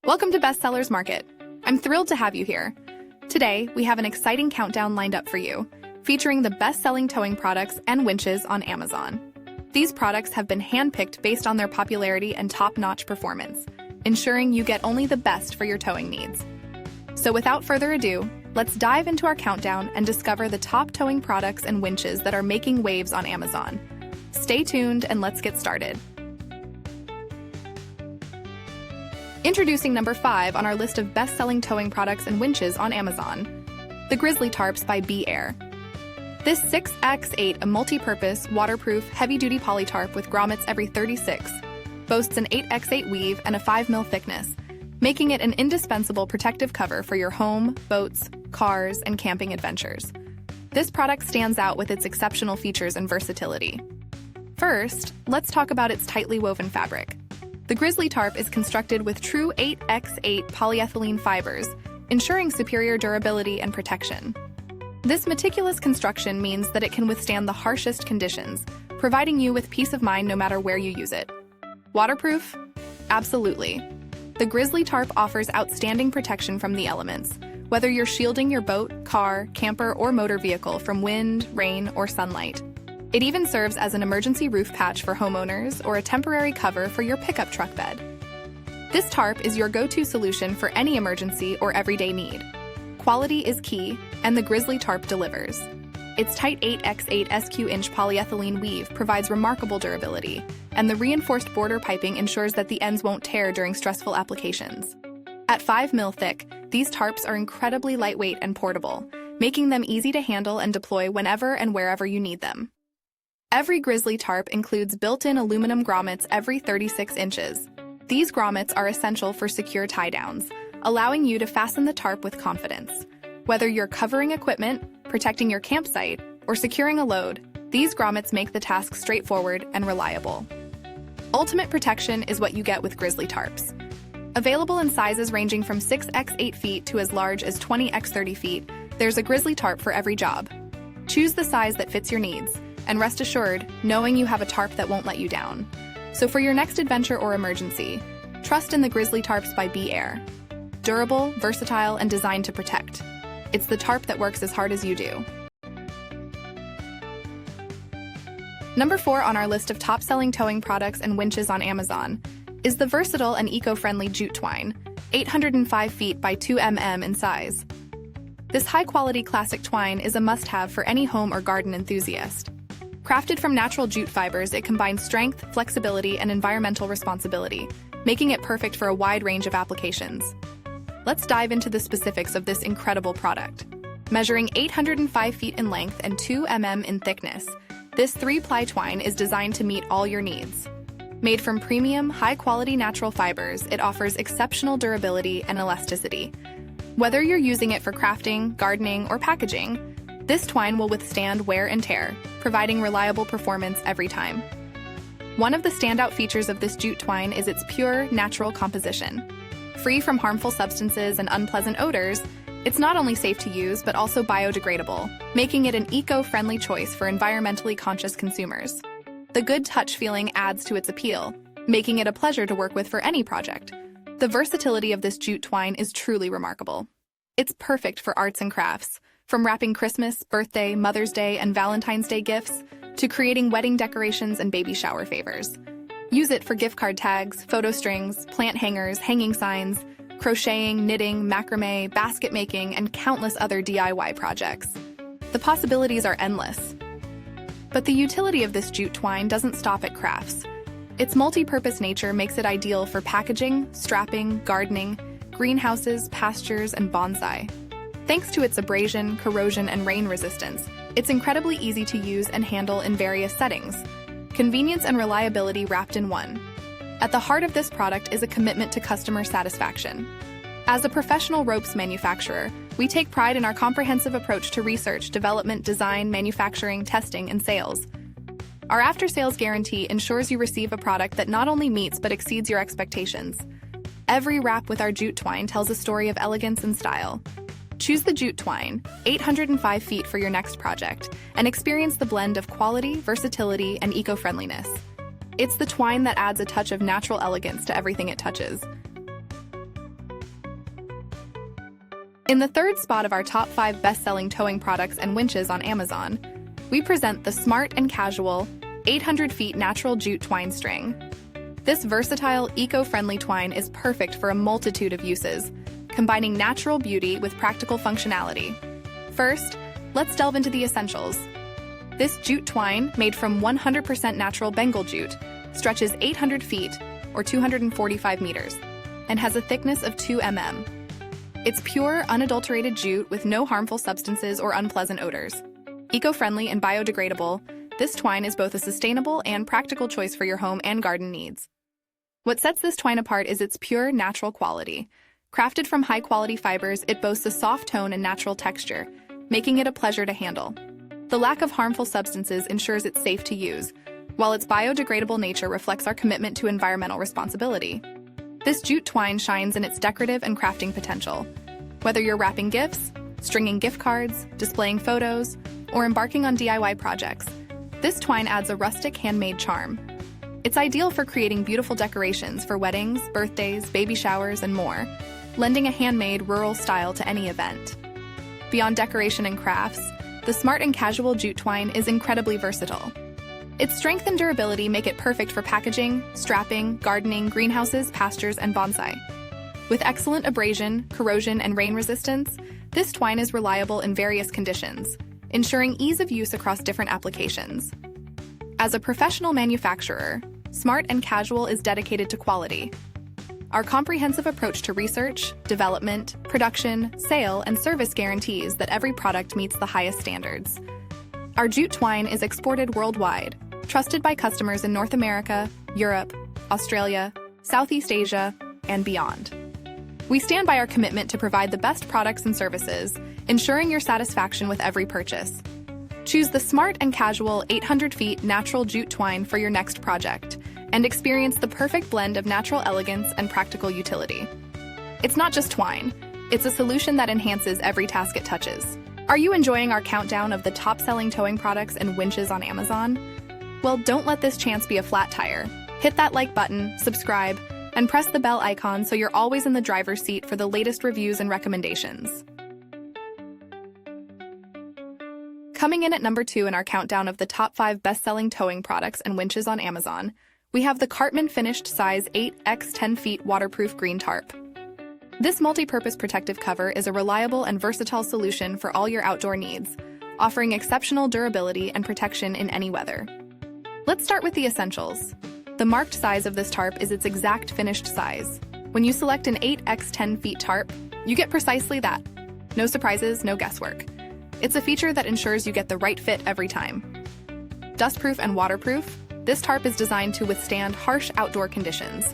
Welcome to Bestsellers Market. I'm thrilled to have you here. Today, we have an exciting countdown lined up for you, featuring the best-selling towing products and winches on Amazon. These products have been handpicked based on their popularity and top-notch performance, ensuring you get only the best for your towing needs. So without further ado, let's dive into our countdown and discover the top towing products and winches that are making waves on Amazon. Stay tuned and let's get started. Introducing number 5 on our list of best-selling towing products and winches on Amazon, the Grizzly Tarps by Be Air. This 6x8 a multi-purpose, waterproof, heavy-duty poly tarp with grommets every 36 boasts an 8x8 weave and a 5mm thickness, making it an indispensable protective cover for your home, boats, cars, and camping adventures. This product stands out with its exceptional features and versatility. First, let's talk about its tightly woven fabric. The Grizzly Tarp is constructed with true 8x8 polyethylene fibers, ensuring superior durability and protection. This meticulous construction means that it can withstand the harshest conditions, providing you with peace of mind no matter where you use it. Waterproof? Absolutely. The Grizzly Tarp offers outstanding protection from the elements, whether you're shielding your boat, car, camper, or motor vehicle from wind, rain, or sunlight. It even serves as an emergency roof patch for homeowners or a temporary cover for your pickup truck bed. This tarp is your go-to solution for any emergency or everyday need. Quality is key, and the Grizzly Tarp delivers. Its tight 8x8 SQ-inch polyethylene weave provides remarkable durability, and the reinforced border piping ensures that the ends won't tear during stressful applications. At 5mm thick, these tarps are incredibly lightweight and portable, making them easy to handle and deploy whenever and wherever you need them. Every Grizzly Tarp includes built-in aluminum grommets every 36 inches. These grommets are essential for secure tie-downs, allowing you to fasten the tarp with confidence. Whether you're covering equipment, protecting your campsite, or securing a load, these grommets make the task straightforward and reliable. Ultimate protection is what you get with Grizzly Tarps. Available in sizes ranging from 6x8 feet to as large as 20x30 feet, there's a Grizzly Tarp for every job. Choose the size that fits your needs, and rest assured, knowing you have a tarp that won't let you down. So for your next adventure or emergency, trust in the Grizzly Tarps by Be Air. Durable, versatile, and designed to protect. It's the tarp that works as hard as you do. Number 4 on our list of top-selling towing products and winches on Amazon is the versatile and eco-friendly Jute Twine, 805 feet by 2 mm in size. This high-quality classic twine is a must-have for any home or garden enthusiast. Crafted from natural jute fibers, it combines strength, flexibility, and environmental responsibility, making it perfect for a wide range of applications. Let's dive into the specifics of this incredible product. Measuring 805 feet in length and 2 mm in thickness, this 3-ply twine is designed to meet all your needs. Made from premium, high-quality natural fibers, it offers exceptional durability and elasticity. Whether you're using it for crafting, gardening, or packaging, this twine will withstand wear and tear, providing reliable performance every time. One of the standout features of this jute twine is its pure, natural composition. Free from harmful substances and unpleasant odors, it's not only safe to use but also biodegradable, making it an eco-friendly choice for environmentally conscious consumers. The good touch feeling adds to its appeal, making it a pleasure to work with for any project. The versatility of this jute twine is truly remarkable. It's perfect for arts and crafts, from wrapping Christmas, birthday, Mother's Day, and Valentine's Day gifts to creating wedding decorations and baby shower favors. Use it for gift card tags, photo strings, plant hangers, hanging signs, crocheting, knitting, macrame, basket making, and countless other DIY projects. The possibilities are endless. But the utility of this jute twine doesn't stop at crafts. Its multi-purpose nature makes it ideal for packaging, strapping, gardening, greenhouses, pastures, and bonsai. Thanks to its abrasion, corrosion, and rain resistance, it's incredibly easy to use and handle in various settings. Convenience and reliability wrapped in one. At the heart of this product is a commitment to customer satisfaction. As a professional ropes manufacturer, we take pride in our comprehensive approach to research, development, design, manufacturing, testing, and sales. Our after-sales guarantee ensures you receive a product that not only meets but exceeds your expectations. Every wrap with our jute twine tells a story of elegance and style. Choose the Jute Twine, 805 feet for your next project, and experience the blend of quality, versatility, and eco-friendliness. It's the twine that adds a touch of natural elegance to everything it touches. In the third spot of our top 5 best-selling towing products and winches on Amazon, we present the SMART&CASUAL 800 feet natural jute twine string. This versatile, eco-friendly twine is perfect for a multitude of uses, combining natural beauty with practical functionality. First, let's delve into the essentials. This jute twine, made from 100% natural Bengal jute, stretches 800 feet, or 245 meters, and has a thickness of 2 mm. It's pure, unadulterated jute with no harmful substances or unpleasant odors. Eco-friendly and biodegradable, this twine is both a sustainable and practical choice for your home and garden needs. What sets this twine apart is its pure, natural quality. Crafted from high-quality fibers, it boasts a soft tone and natural texture, making it a pleasure to handle. The lack of harmful substances ensures it's safe to use, while its biodegradable nature reflects our commitment to environmental responsibility. This jute twine shines in its decorative and crafting potential. Whether you're wrapping gifts, stringing gift cards, displaying photos, or embarking on DIY projects, this twine adds a rustic handmade charm. It's ideal for creating beautiful decorations for weddings, birthdays, baby showers, and more, lending a handmade, rural style to any event. Beyond decoration and crafts, the SMART&CASUAL jute twine is incredibly versatile. Its strength and durability make it perfect for packaging, strapping, gardening, greenhouses, pastures, and bonsai. With excellent abrasion, corrosion, and rain resistance, this twine is reliable in various conditions, ensuring ease of use across different applications. As a professional manufacturer, SMART&CASUAL is dedicated to quality. Our comprehensive approach to research, development, production, sale, and service guarantees that every product meets the highest standards. Our jute twine is exported worldwide, trusted by customers in North America, Europe, Australia, Southeast Asia, and beyond. We stand by our commitment to provide the best products and services, ensuring your satisfaction with every purchase. Choose the SMART&CASUAL 800 feet natural jute twine for your next project, and experience the perfect blend of natural elegance and practical utility. It's not just twine, it's a solution that enhances every task it touches. Are you enjoying our countdown of the top-selling towing products and winches on Amazon? Well, don't let this chance be a flat tire. Hit that like button, subscribe, and press the bell icon so you're always in the driver's seat for the latest reviews and recommendations. Coming in at number 2 in our countdown of the top 5 best-selling towing products and winches on Amazon, we have the CARTMAN finished size 8x 10 feet waterproof green tarp. This multi-purpose protective cover is a reliable and versatile solution for all your outdoor needs, offering exceptional durability and protection in any weather. Let's start with the essentials. The marked size of this tarp is its exact finished size. When you select an 8x 10 feet tarp, you get precisely that. No surprises, no guesswork. It's a feature that ensures you get the right fit every time. Dustproof and waterproof, this tarp is designed to withstand harsh outdoor conditions.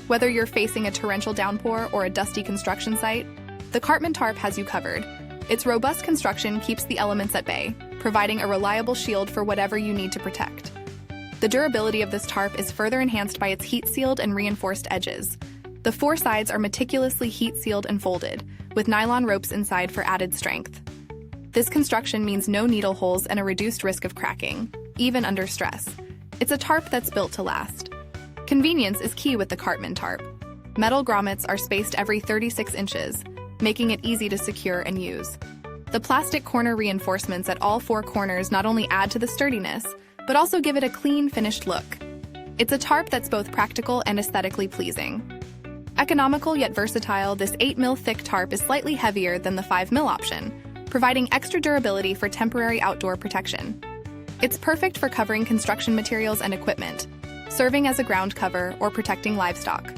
Whether you're facing a torrential downpour or a dusty construction site, the CARTMAN tarp has you covered. Its robust construction keeps the elements at bay, providing a reliable shield for whatever you need to protect. The durability of this tarp is further enhanced by its heat-sealed and reinforced edges. The 4 sides are meticulously heat-sealed and folded, with nylon ropes inside for added strength. This construction means no needle holes and a reduced risk of cracking, even under stress. It's a tarp that's built to last. Convenience is key with the CARTMAN tarp. Metal grommets are spaced every 36 inches, making it easy to secure and use. The plastic corner reinforcements at all 4 corners not only add to the sturdiness, but also give it a clean, finished look. It's a tarp that's both practical and aesthetically pleasing. Economical yet versatile, this 8 mm thick tarp is slightly heavier than the 5 mm option, providing extra durability for temporary outdoor protection. It's perfect for covering construction materials and equipment, serving as a ground cover or protecting livestock.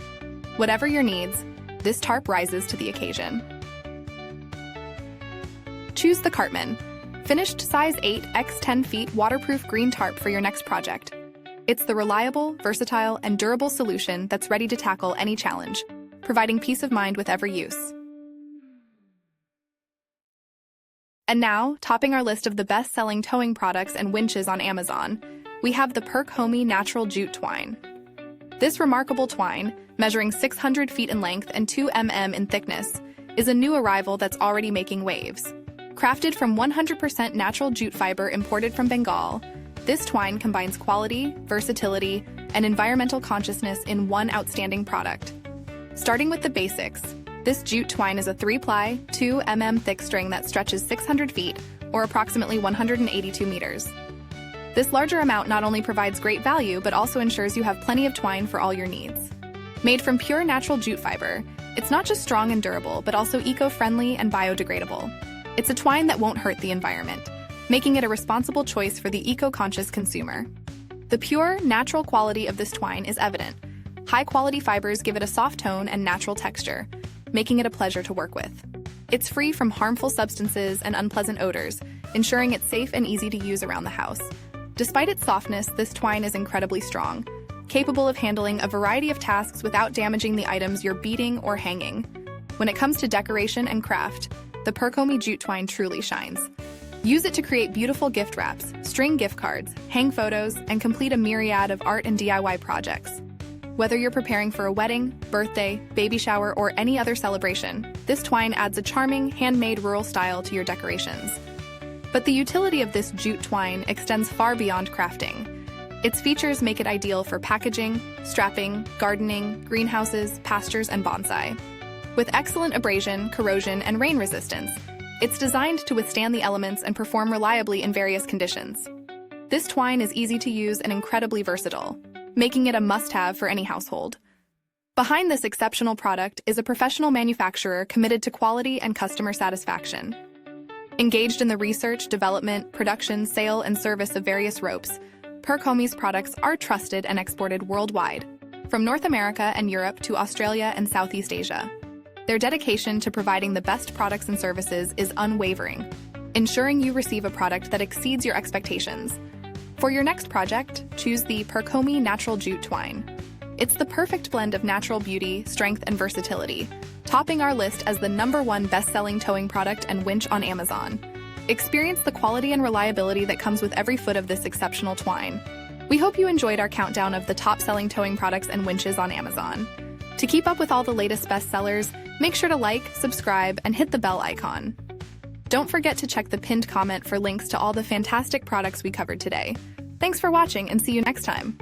Whatever your needs, this tarp rises to the occasion. Choose the CARTMAN, finished size 8x 10 feet waterproof green tarp for your next project. It's the reliable, versatile, and durable solution that's ready to tackle any challenge, providing peace of mind with every use. And now, topping our list of the best-selling towing products and winches on Amazon, we have the PerkHomy natural jute twine. This remarkable twine, measuring 600 feet in length and 2 mm in thickness, is a new arrival that's already making waves. Crafted from 100% natural jute fiber imported from Bengal, this twine combines quality, versatility, and environmental consciousness in one outstanding product. Starting with the basics, This jute twine is a 3-ply, 2 mm thick string that stretches 600 feet, or approximately 182 meters. This larger amount not only provides great value, but also ensures you have plenty of twine for all your needs. Made from pure natural jute fiber, it's not just strong and durable, but also eco-friendly and biodegradable. It's a twine that won't hurt the environment, making it a responsible choice for the eco-conscious consumer. The pure, natural quality of this twine is evident. High-quality fibers give it a soft tone and natural texture, making it a pleasure to work with. It's free from harmful substances and unpleasant odors, ensuring it's safe and easy to use around the house. Despite its softness, this twine is incredibly strong, capable of handling a variety of tasks without damaging the items you're beading or hanging. When it comes to decoration and craft, the PerkHomy jute twine truly shines. Use it to create beautiful gift wraps, string gift cards, hang photos, and complete a myriad of art and DIY projects. Whether you're preparing for a wedding, birthday, baby shower, or any other celebration, this twine adds a charming, handmade rural style to your decorations. But the utility of this jute twine extends far beyond crafting. Its features make it ideal for packaging, strapping, gardening, greenhouses, pastures, and bonsai. With excellent abrasion, corrosion, and rain resistance, it's designed to withstand the elements and perform reliably in various conditions. This twine is easy to use and incredibly versatile, making it a must-have for any household. Behind this exceptional product is a professional manufacturer committed to quality and customer satisfaction. Engaged in the research, development, production, sale, and service of various ropes, PerkHomy's products are trusted and exported worldwide, from North America and Europe to Australia and Southeast Asia. Their dedication to providing the best products and services is unwavering, ensuring you receive a product that exceeds your expectations. For your next project, choose the PerkHomy Natural Jute Twine. It's the perfect blend of natural beauty, strength, and versatility, topping our list as the #1 best-selling towing product and winch on Amazon. Experience the quality and reliability that comes with every foot of this exceptional twine. We hope you enjoyed our countdown of the top-selling towing products and winches on Amazon. To keep up with all the latest bestsellers, make sure to like, subscribe, and hit the bell icon. Don't forget to check the pinned comment for links to all the fantastic products we covered today. Thanks for watching and see you next time.